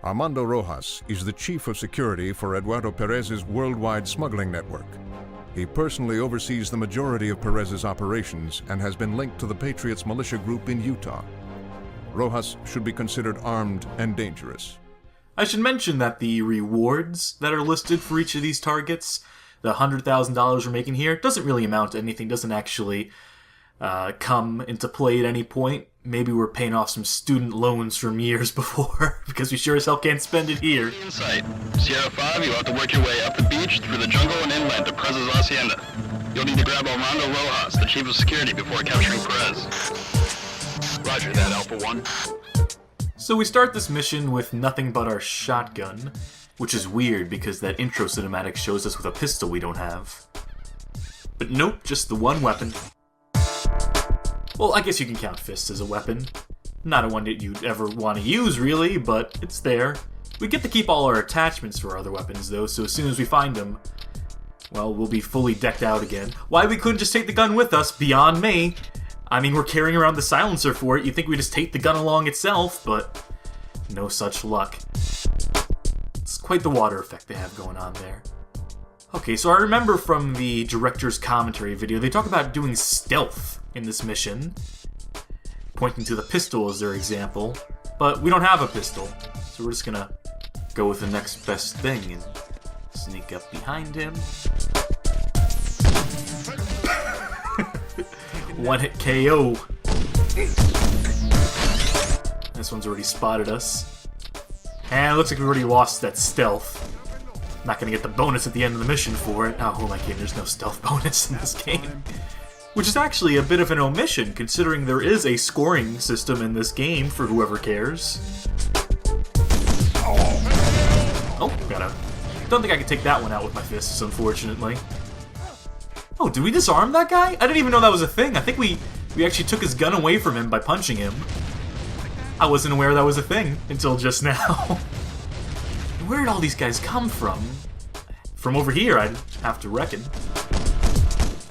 Armando Rojas is the chief of security for Eduardo Perez's worldwide smuggling network. He personally oversees the majority of Perez's operations and has been linked to the Patriots militia group in Utah. Rojas should be considered armed and dangerous. I should mention that the rewards that are listed for each of these targets, the $100,000 we're making here, doesn't really amount to anything, doesn't actually come into play at any point. Maybe we're paying off some student loans from years before, because we sure as hell can't spend it here. In sight. Sierra 5, you'll have to work your way up the beach, through the jungle and inland to Perez's Hacienda. You'll need to grab Armando Rojas, the chief of security, before capturing Perez. Roger that, Alpha 1. So we start this mission with nothing but our shotgun, which is weird because that intro cinematic shows us with a pistol we don't have. But nope, just the one weapon. Well, I guess you can count fists as a weapon. Not a one that you'd ever want to use, really, but it's there. We get to keep all our attachments for our other weapons, though, so as soon as we find them, well, we'll be fully decked out again. Why we couldn't just take the gun with us, beyond me. I mean, we're carrying around the silencer for it. You'd think we'd just take the gun along itself, but no such luck. It's quite the water effect they have going on there. Okay, so I remember from the director's commentary video, they talk about doing stealth in this mission, pointing to the pistol as their example, but we don't have a pistol, so we're just gonna go with the next best thing and sneak up behind him. One hit KO. This one's already spotted us. And it looks like we already lost that stealth. Not gonna get the bonus at the end of the mission for it. Oh, who am I kidding? There's no stealth bonus in this game. Which is actually a bit of an omission, considering there is a scoring system in this game for whoever cares. Oh, don't think I could take that one out with my fists, unfortunately. Oh, did we disarm that guy? I didn't even know that was a thing. I think we actually took his gun away from him by punching him. I wasn't aware that was a thing until just now. Where did all these guys come from? From over here, I'd have to reckon.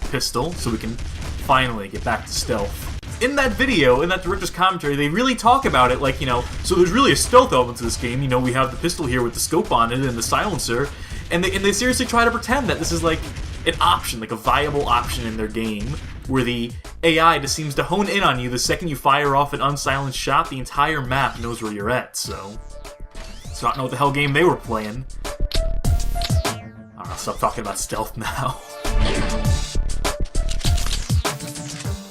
Pistol, so we can finally get back to stealth. In that video, in that director's commentary, they really talk about it like, you know, so there's really a stealth element to this game. You know, we have the pistol here with the scope on it and the silencer, and they seriously try to pretend that this is like an option, like a viable option in their game, where the AI just seems to hone in on you the second you fire off an unsilenced shot. The entire map knows where you're at, so I don't know what the hell game they were playing. I'll stop talking about stealth now.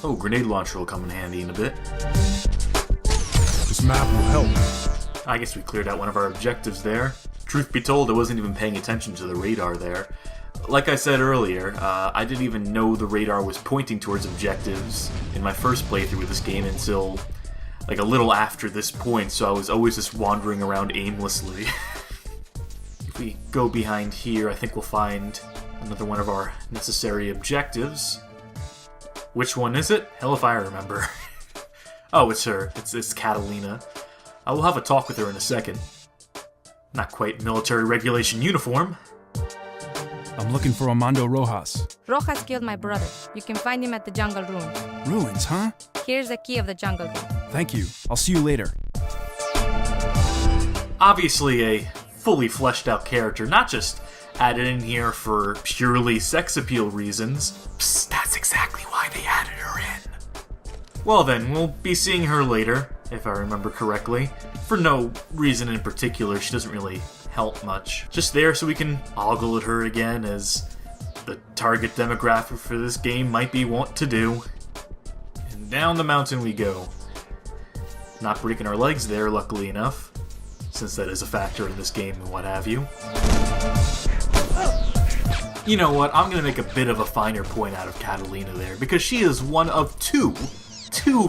Oh, grenade launcher will come in handy in a bit. This map will help. I guess we cleared out one of our objectives there. Truth be told, I wasn't even paying attention to the radar there. Like I said earlier, I didn't even know the radar was pointing towards objectives in my first playthrough of this game until like a little after this point, so I was always just wandering around aimlessly. If we go behind here, I think we'll find another one of our necessary objectives. Which one is it? Hell if I remember. Oh, it's her. It's Catalina. I will have a talk with her in a second. Not quite military regulation uniform. I'm looking for Armando Rojas. Rojas killed my brother. You can find him at the jungle ruins. Ruins, huh? Here's the key of the jungle room. Thank you. I'll see you later. Obviously a fully fleshed out character, not just added in here for purely sex appeal reasons. Psst, that's exactly why they added her in. Well then, we'll be seeing her later, if I remember correctly. For no reason in particular, she doesn't really help much. Just there so we can ogle at her again, as the target demographic for this game might be wont to do. And down the mountain we go. Not breaking our legs there, luckily enough, since that is a factor in this game and what have you. You know what, I'm gonna make a bit of a finer point out of Catalina there, because she is one of two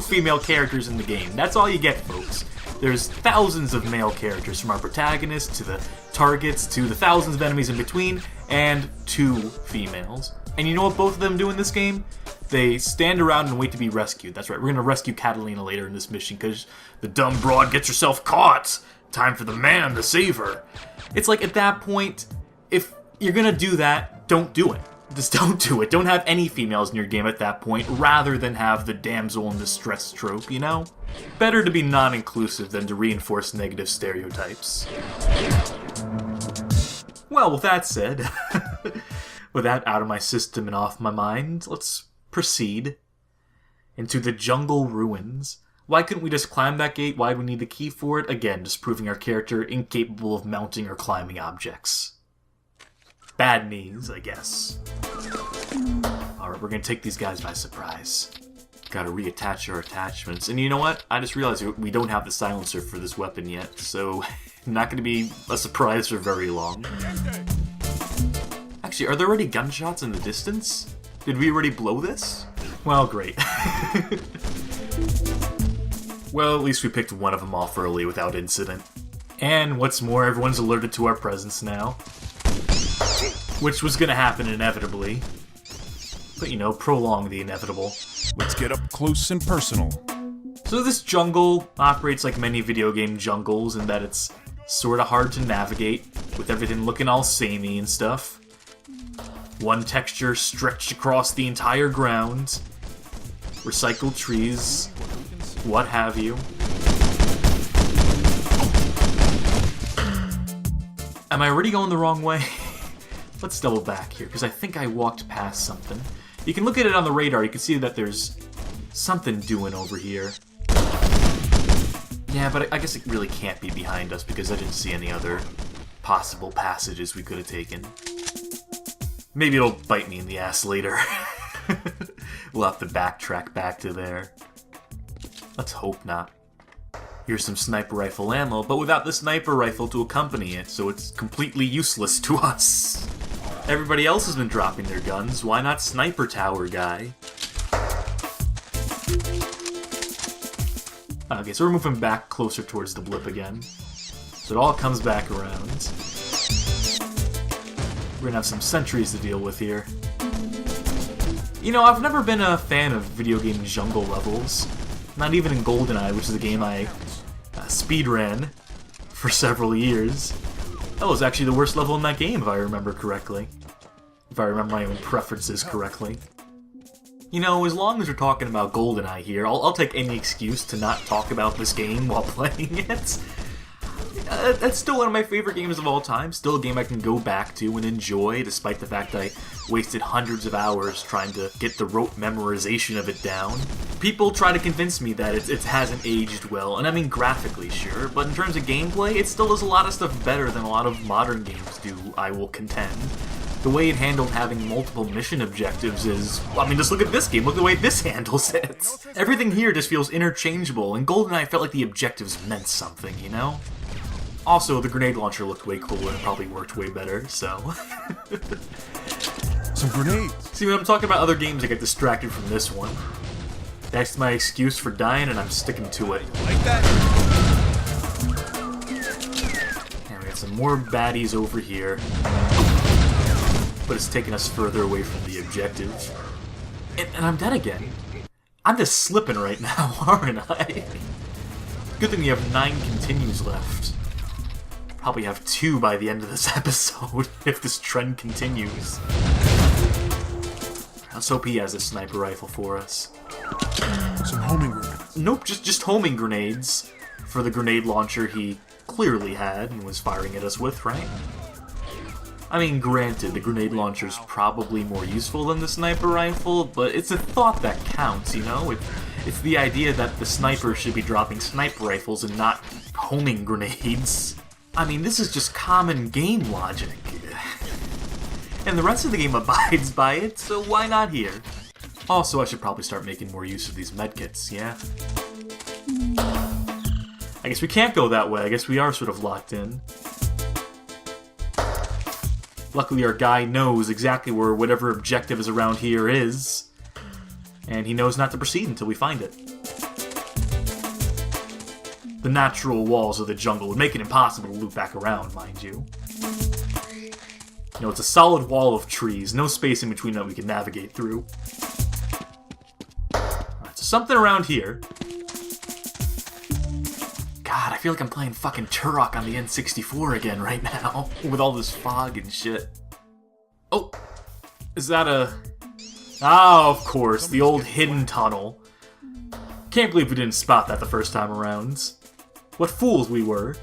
female characters in the game. That's all you get, folks. There's thousands of male characters, from our protagonist to the targets to the thousands of enemies in between, and 2 females. And you know what both of them do in this game? They stand around and wait to be rescued. That's right, we're gonna rescue Catalina later in this mission, because the dumb broad gets herself caught. Time for the man to save her. It's like, at that point, if you're gonna do that, don't do it. Just don't do it. Don't have any females in your game at that point, rather than have the damsel in distress trope, you know? Better to be non-inclusive than to reinforce negative stereotypes. Well, with that said, with that out of my system and off my mind, let's proceed into the jungle ruins. Why couldn't we just climb that gate? Why do we need the key for it? Again, just proving our character incapable of mounting or climbing objects. Bad knees, I guess. Alright, we're gonna take these guys by surprise. Gotta reattach our attachments. And you know what? I just realized we don't have the silencer for this weapon yet, so not gonna be a surprise for very long. Actually, are there already gunshots in the distance? Did we already blow this? Well, great. Well, at least we picked one of them off early without incident. And what's more, everyone's alerted to our presence now. Which was gonna happen inevitably. But, you know, prolong the inevitable. Let's get up close and personal. So this jungle operates like many video game jungles in that it's sorta hard to navigate, with everything looking all samey and stuff. One texture stretched across the entire ground. Recycled trees, what have you. Am I already going the wrong way? Let's double back here, because I think I walked past something. You can look at it on the radar, you can see that there's something doing over here. Yeah, but I guess it really can't be behind us, because I didn't see any other possible passages we could have taken. Maybe it'll bite me in the ass later. We'll have to backtrack back to there. Let's hope not. Here's some sniper rifle ammo, but without the sniper rifle to accompany it, so it's completely useless to us. Everybody else has been dropping their guns, why not sniper tower guy? Okay, so we're moving back closer towards the blip again. So it all comes back around. We're gonna have some sentries to deal with here. You know, I've never been a fan of video game jungle levels. Not even in GoldenEye, which is a game I speedran for several years. That was actually the worst level in that game, if I remember correctly. If I remember my own preferences correctly. You know, as long as we're talking about GoldenEye here, I'll take any excuse to not talk about this game while playing it. That's still one of my favorite games of all time. Still a game I can go back to and enjoy, despite the fact I wasted hundreds of hours trying to get the rote memorization of it down. People try to convince me that it hasn't aged well, and I mean graphically, sure, but in terms of gameplay, it still does a lot of stuff better than a lot of modern games do, I will contend. The way it handled having multiple mission objectives is... I mean, just look at this game, look at the way this handles it. Everything here just feels interchangeable, and GoldenEye felt like the objectives meant something, you know? Also, the grenade launcher looked way cooler and probably worked way better, so... Some grenades. See, when I'm talking about other games, I get distracted from this one. That's my excuse for dying, and I'm sticking to it. Like that. And we got some more baddies over here. But it's taking us further away from the objective. And I'm dead again. I'm just slipping right now, aren't I? Good thing we have 9 continues left. Probably have 2 by the end of this episode, if this trend continues. Let's hope he has a sniper rifle for us. Some homing grenades. Nope, just homing grenades for the grenade launcher he clearly had and was firing at us with, right? I mean, granted, the grenade launcher's probably more useful than the sniper rifle, but it's a thought that counts, you know? It's the idea that the sniper should be dropping sniper rifles and not homing grenades. I mean, this is just common game logic. And the rest of the game abides by it, so why not here? Also, I should probably start making more use of these medkits, yeah? I guess we can't go that way, I guess we are sort of locked in. Luckily our guy knows exactly where whatever objective is around here is, and he knows not to proceed until we find it. The natural walls of the jungle would make it impossible to loop back around, mind you. You know, it's a solid wall of trees, no space in between that we can navigate through. Alright, so something around here. God, I feel like I'm playing fucking Turok on the N64 again right now, with all this fog and shit. Oh! Is that a... Ah, of course, the old hidden tunnel. Can't believe we didn't spot that the first time around. What fools we were.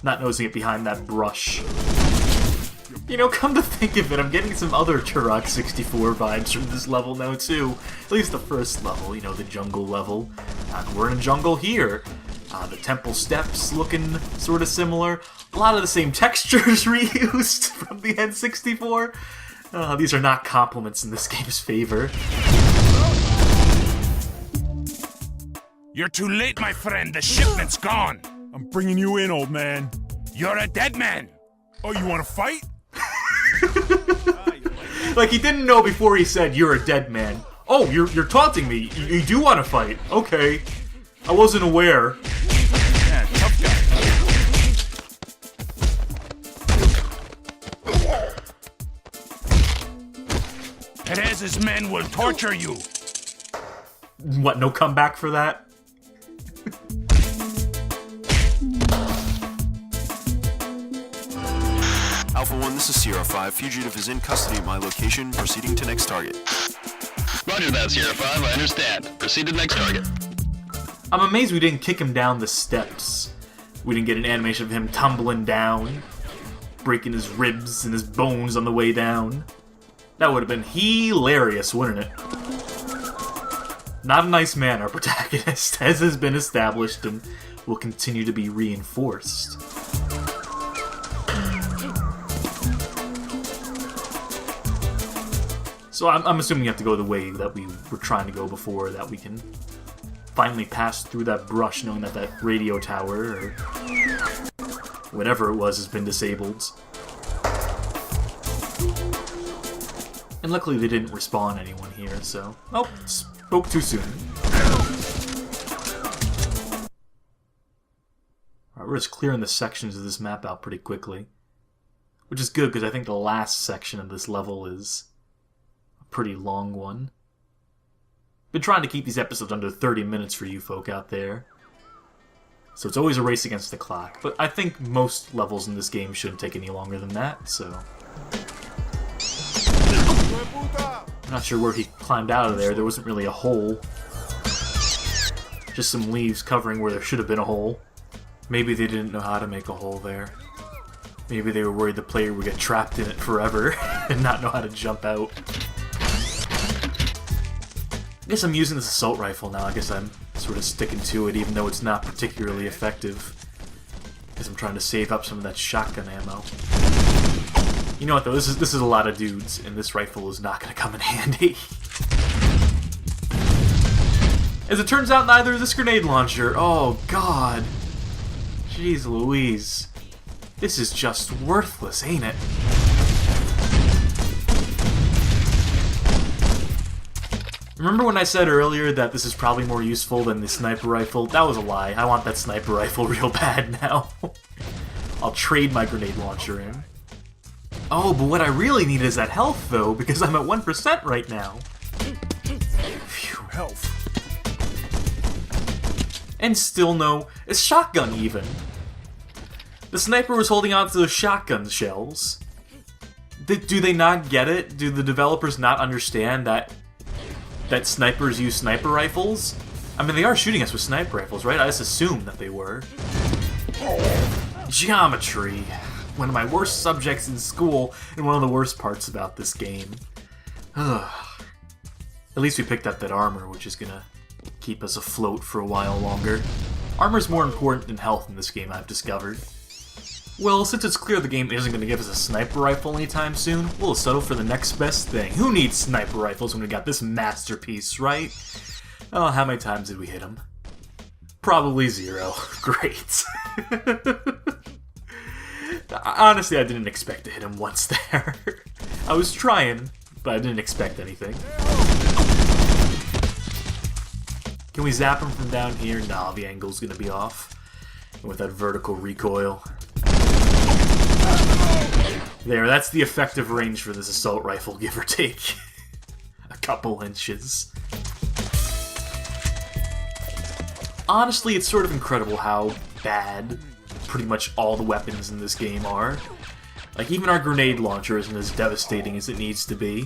Not noticing it behind that brush. You know, come to think of it, I'm getting some other Turok 64 vibes from this level now, too. At least the first level, you know, the jungle level. We're in a jungle here. The temple steps looking sort of similar. A lot of the same textures reused from the N64. These are not compliments in this game's favor. You're too late, my friend. The shipment's gone. I'm bringing you in, old man. You're a dead man. Oh, you want to fight? Like, he didn't know before he said, "You're a dead man." Oh, you're taunting me. You do want to fight. Okay. I wasn't aware. Yeah, tough guy. Perez's men will torture you. What, no comeback for that? Alpha 1, this is Sierra 5. Fugitive is in custody at my location, proceeding to next target. Roger that, Sierra 5. I understand. Proceed to next target. I'm amazed we didn't kick him down the steps. We didn't get an animation of him tumbling down, breaking his ribs and his bones on the way down. That would have been hilarious, wouldn't it? Not a nice man, our protagonist, as has been established and will continue to be reinforced. So I'm assuming you have to go the way that we were trying to go before, that we can finally pass through that brush knowing that that radio tower, or whatever it was, has been disabled. And luckily they didn't respawn anyone here, so... Oh, spoke too soon. Alright, we're just clearing the sections of this map out pretty quickly. Which is good, because I think the last section of this level is a pretty long one. Been trying to keep these episodes under 30 minutes for you folk out there. So it's always a race against the clock. But I think most levels in this game shouldn't take any longer than that, so... I'm not sure where he climbed out of there. There wasn't really a hole. Just some leaves covering where there should have been a hole. Maybe they didn't know how to make a hole there. Maybe they were worried the player would get trapped in it forever and not know how to jump out. I guess I'm using this assault rifle now. I guess I'm sort of sticking to it even though it's not particularly effective. Because I'm trying to save up some of that shotgun ammo. You know what though, this is a lot of dudes, and this rifle is not going to come in handy. As it turns out, neither is this grenade launcher. Oh god. Jeez Louise. This is just worthless, ain't it? Remember when I said earlier that this is probably more useful than the sniper rifle? That was a lie. I want that sniper rifle real bad now. I'll trade my grenade launcher in. Oh, but what I really need is that health, though, because I'm at 1% right now. Phew. Health. And still no... It's shotgun, even. The sniper was holding on to those shotgun shells. Do they not get it? Do the developers not understand that snipers use sniper rifles? I mean, they are shooting us with sniper rifles, right? I just assumed that they were. Geometry. One of my worst subjects in school, and one of the worst parts about this game. At least we picked up that armor, which is gonna keep us afloat for a while longer. Armor's more important than health in this game, I've discovered. Well, since it's clear the game isn't gonna give us a sniper rifle anytime soon, we'll settle for the next best thing. Who needs sniper rifles when we got this masterpiece, right? Oh, how many times did we hit him? Probably 0. Great. Honestly, I didn't expect to hit him once there. I was trying, but I didn't expect anything. Can we zap him from down here? Nah, the angle's gonna be off. And with that vertical recoil. There, that's the effective range for this assault rifle, give or take. A couple inches. Honestly, it's sort of incredible how bad pretty much all the weapons in this game are. Like, even our grenade launcher isn't as devastating as it needs to be.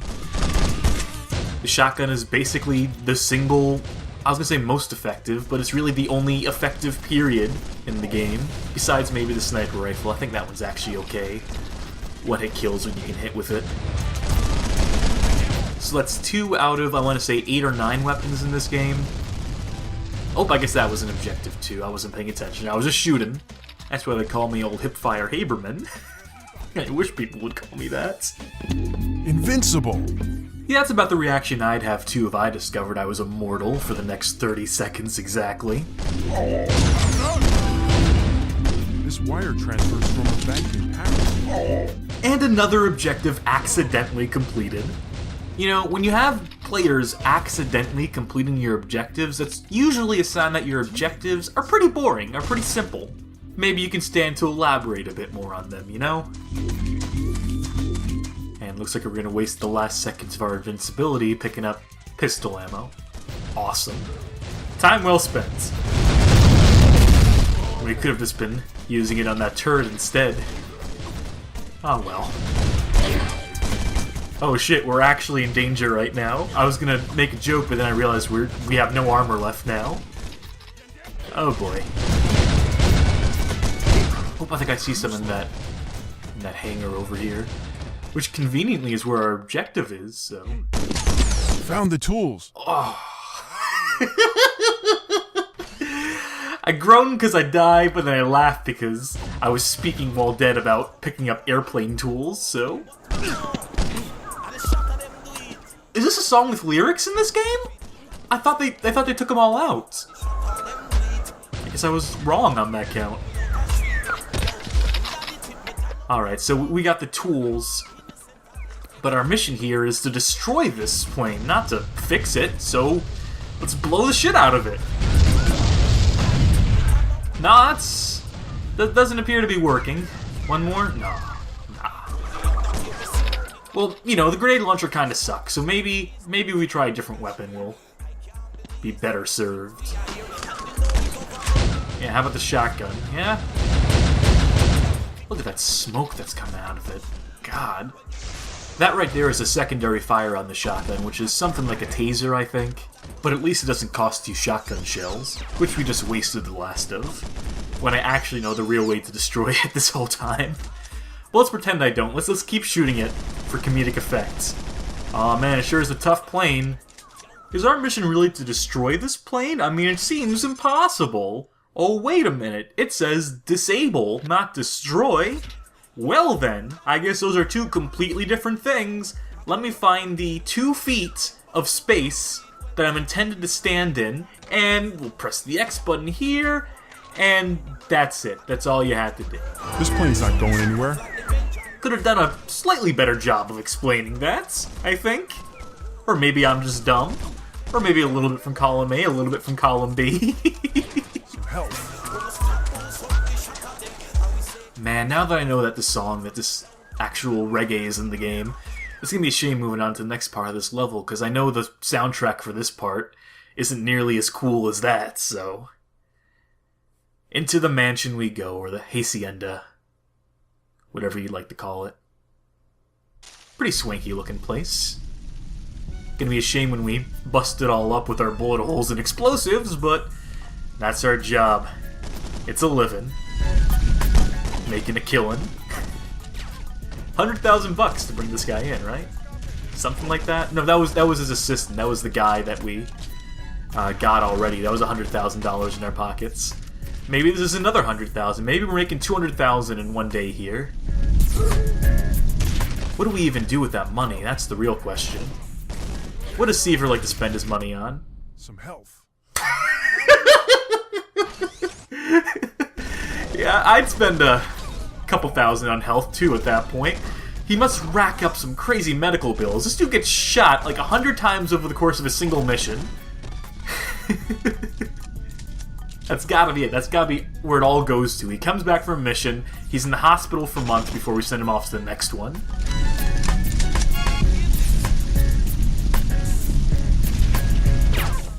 The shotgun is basically the single, I was gonna say most effective, but it's really the only effective period in the game. Besides maybe the sniper rifle. I think that one's actually okay. One hit kills when you can hit with it. So that's 2 out of, I want to say, 8 or 9 weapons in this game. Oh, I guess that was an objective too. I wasn't paying attention. I was just shooting. That's why they call me old Hipfire Haberman. I wish people would call me that. Invincible. Yeah, that's about the reaction I'd have too if I discovered I was immortal for the next 30 seconds exactly. This wire transfers from a bank in Paris. And another objective accidentally completed. You know, when you have players accidentally completing your objectives, that's usually a sign that your objectives are pretty boring, are pretty simple. Maybe you can stand to elaborate a bit more on them, you know? And looks like we're gonna waste the last seconds of our invincibility picking up pistol ammo. Awesome. Time well spent. We could have just been using it on that turret instead. Oh well. Oh shit, we're actually in danger right now. I was gonna make a joke, but then I realized we have no armor left now. Oh boy. Oh, I think I see some in that hangar over here. Which conveniently is where our objective is, so... Found the tools. Oh. I groaned because I died, but then I laughed because I was speaking while dead about picking up airplane tools, so... Is this a song with lyrics in this game? I thought they took them all out. I guess I was wrong on that count. Alright, so we got the tools, but our mission here is to destroy this plane, not to fix it, so let's blow the shit out of it. Nah, that doesn't appear to be working. One more? No. Nah. Well, you know, the grenade launcher kind of sucks, so maybe we try a different weapon, we'll be better served. Yeah, how about the shotgun? Yeah? Look at that smoke that's coming out of it. God. That right there is a secondary fire on the shotgun, which is something like a taser, I think. But at least it doesn't cost you shotgun shells, which we just wasted the last of. When I actually know the real way to destroy it this whole time. Well, let's pretend I don't. Let's keep shooting it for comedic effect. Aw man, it sure is a tough plane. Is our mission really to destroy this plane? I mean, it seems impossible. Oh, wait a minute. It says disable, not destroy. Well then, I guess those are two completely different things. Let me find the 2 feet of space that I'm intended to stand in, and we'll press the X button here, and that's it. That's all you had to do. This plane's not going anywhere. Could have done a slightly better job of explaining that, I think. Or maybe I'm just dumb. Or maybe a little bit from column A, a little bit from column B. Help. Man, now that I know that this actual reggae is in the game, it's gonna be a shame moving on to the next part of this level, because I know the soundtrack for this part isn't nearly as cool as that, so... Into the mansion we go, or the hacienda. Whatever you'd like to call it. Pretty swanky looking place. Gonna be a shame when we bust it all up with our bullet holes and explosives, but that's our job. It's a living. Making a killing. $100,000 to bring this guy in, right? Something like that? No, that was his assistant. That was the guy that we got already. That was $100,000 in our pockets. Maybe this is another $100,000. Maybe we're making $200,000 in one day here. What do we even do with that money? That's the real question. What does Seaver like to spend his money on? Some health. Yeah, I'd spend a couple thousand on health too at that point. He must rack up some crazy medical bills. This dude gets shot like 100 times over the course of a single mission. That's gotta be it. That's gotta be where it all goes to. He comes back from a mission, he's in the hospital for months before we send him off to the next one.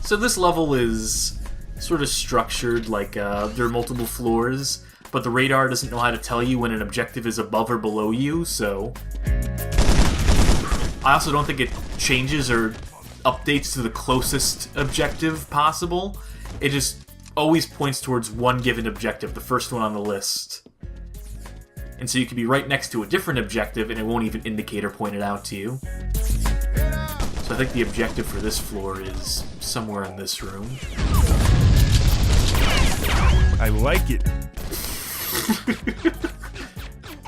So this level is sort of structured like there are multiple floors, but the radar doesn't know how to tell you when an objective is above or below you, so... I also don't think it changes or updates to the closest objective possible. It just always points towards one given objective, the first one on the list. And so you could be right next to a different objective and it won't even indicate or point it out to you. So I think the objective for this floor is somewhere in this room. I like it.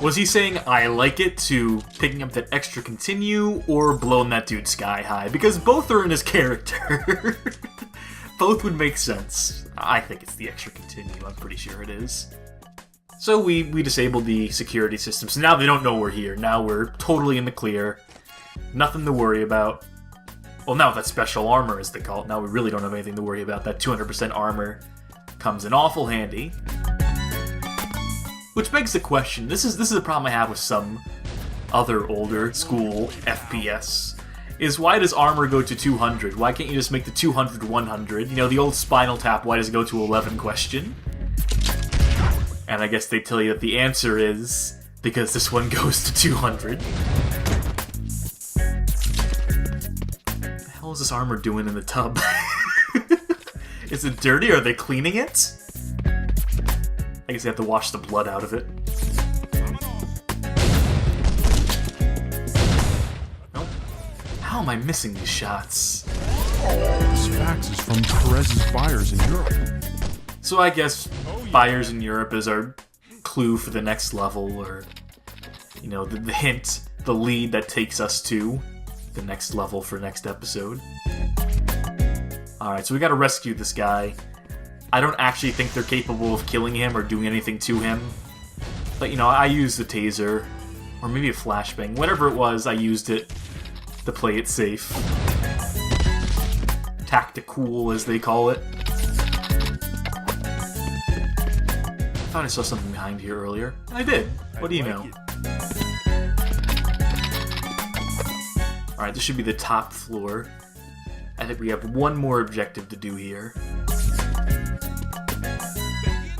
Was he saying I like it to picking up that extra continue or blowing that dude sky high? Because both are in his character. Both would make sense. I think it's the extra continue, I'm pretty sure it is. So we disabled the security system, so now they don't know we're here. Now we're totally in the clear. Nothing to worry about. Well, now that special armor, as they call it, now we really don't have anything to worry about. That 200% armor comes in awful handy. Which begs the question, this is a problem I have with some other older school FPS, is why does armor go to 200? Why can't you just make the 200 100? You know, the old Spinal Tap, why does it go to 11 question? And I guess they tell you that the answer is because this one goes to 200. What the hell is this armor doing in the tub? Is it dirty? Are they cleaning it? I guess they have to wash the blood out of it. Nope. How am I missing these shots? This fax is from Perez's buyers in Europe. So I guess buyers in Europe is our clue for the next level, or, you know, the hint, the lead that takes us to the next level for next episode. Alright, so we gotta rescue this guy. I don't actually think they're capable of killing him or doing anything to him. But, you know, I used the taser, or maybe a flashbang. Whatever it was, I used it to play it safe. Tactical, as they call it. I thought I saw something behind here earlier. I did. What do you know? Alright, this should be the top floor. I think we have one more objective to do here.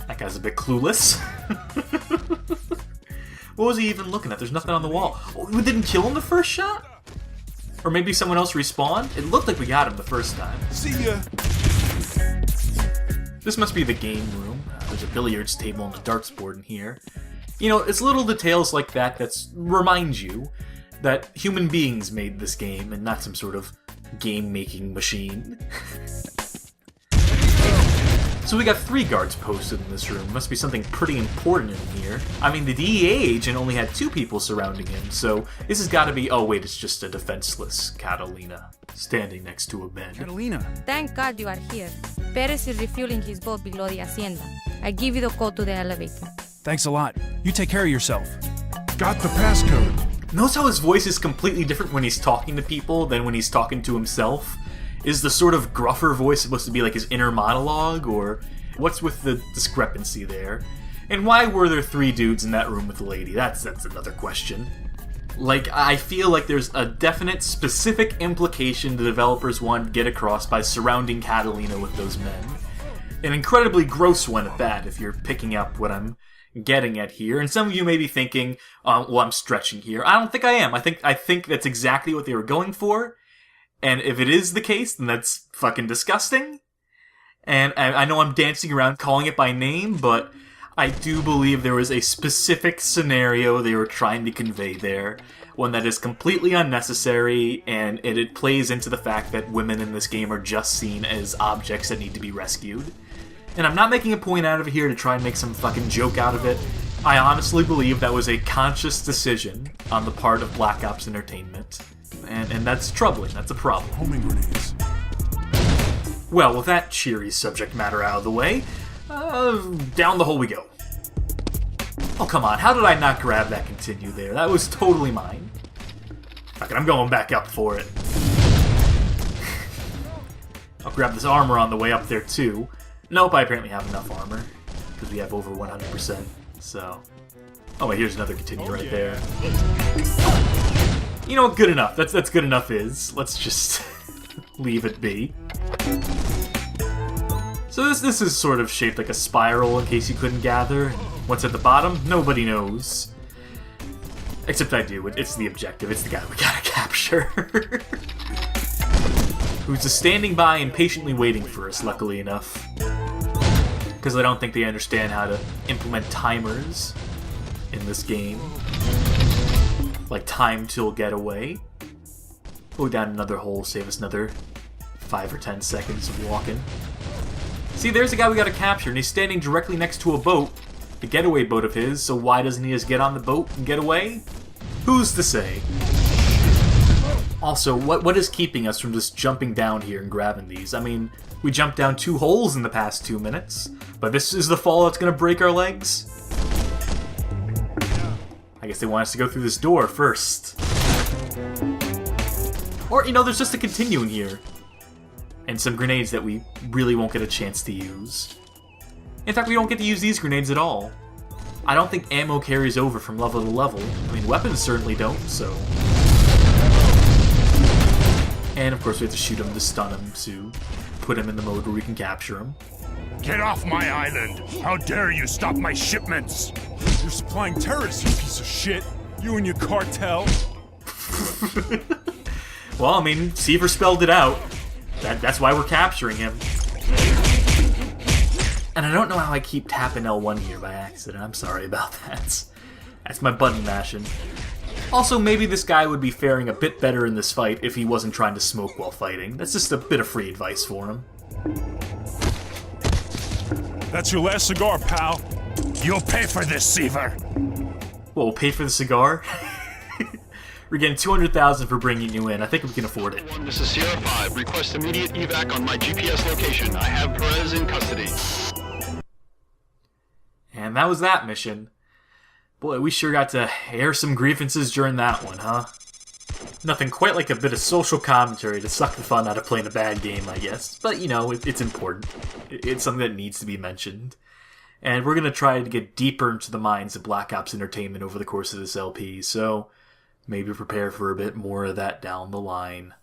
That guy's a bit clueless. What was he even looking at? There's nothing on the wall. Oh, we didn't kill him the first shot? Or maybe someone else respawned? It looked like we got him the first time. See ya. This must be the game room. There's a billiards table and a darts board in here. You know, it's little details like that that remind you that human beings made this game and not some sort of game-making machine. So we got 3 guards posted in this room. Must be something pretty important in here. I mean, the DEA agent only had 2 people surrounding him, so this has got to be... Oh, wait, it's just a defenseless Catalina standing next to a bed. Catalina. Thank God you are here. Perez is refueling his boat below the hacienda. I give you the code to the elevator. Thanks a lot. You take care of yourself. Got the passcode. Notice how his voice is completely different when he's talking to people than when he's talking to himself? Is the sort of gruffer voice supposed to be like his inner monologue, or what's with the discrepancy there? And why were there 3 dudes in that room with the lady? That's another question. Like, I feel like there's a definite, specific implication the developers wanted to get across by surrounding Catalina with those men. An incredibly gross one at that, if you're picking up what I'm getting at here. And some of you may be thinking, well, I'm stretching here. I don't think I am. I think that's exactly what they were going for. And if it is the case, then that's fucking disgusting. And I know I'm dancing around calling it by name, but I do believe there was a specific scenario they were trying to convey there. One that is completely unnecessary, and it plays into the fact that women in this game are just seen as objects that need to be rescued. And I'm not making a point out of it here to try and make some fucking joke out of it. I honestly believe that was a conscious decision on the part of Black Ops Entertainment. And that's troubling. That's a problem. Homing grenades. Well, with that cheery subject matter out of the way, down the hole we go. Oh, come on. How did I not grab that continue there? That was totally mine. Fuck it, I'm going back up for it. I'll grab this armor on the way up there, too. Nope, I apparently have enough armor. Because we have over 100%, so... Oh, wait, here's another continue right there. You know what? Good enough. That's good enough is. Let's just leave it be. So this is sort of shaped like a spiral, in case you couldn't gather. What's at the bottom? Nobody knows. Except I do. It's the objective. It's the guy we gotta capture. Who's just standing by and patiently waiting for us, luckily enough. Because I don't think they understand how to implement timers in this game. Like time till getaway. Go down another hole, save us another 5 or 10 seconds of walking. See, there's the guy we gotta capture, and he's standing directly next to a boat. The getaway boat of his, so why doesn't he just get on the boat and get away? Who's to say? Also, what is keeping us from just jumping down here and grabbing these? I mean, we jumped down 2 holes in the past 2 minutes, but this is the fall that's gonna break our legs? I guess they want us to go through this door first. Or, you know, there's just a continuing here. And some grenades that we really won't get a chance to use. In fact, we don't get to use these grenades at all. I don't think ammo carries over from level to level. I mean, weapons certainly don't, so... And of course we have to shoot him to stun him, to put him in the mode where we can capture him. Get off my island! How dare you stop my shipments! You're supplying terrorists, you piece of shit! You and your cartel! Well, I mean, Seaver spelled it out. That's why we're capturing him. And I don't know how I keep tapping L1 here by accident. I'm sorry about that. That's my button mashing. Also, maybe this guy would be faring a bit better in this fight if he wasn't trying to smoke while fighting. That's just a bit of free advice for him. That's your last cigar, pal. You'll pay for this, Seaver! Well, we'll pay for the cigar? We're getting $200,000 for bringing you in. I think we can afford it. This is Sierra 5. Request immediate evac on my GPS location. I have Perez in custody. And that was that mission. Boy, we sure got to air some grievances during that one, huh? Nothing quite like a bit of social commentary to suck the fun out of playing a bad game, I guess. But, you know, it's important. It's something that needs to be mentioned. And we're going to try to get deeper into the minds of Black Ops Entertainment over the course of this LP, so maybe prepare for a bit more of that down the line.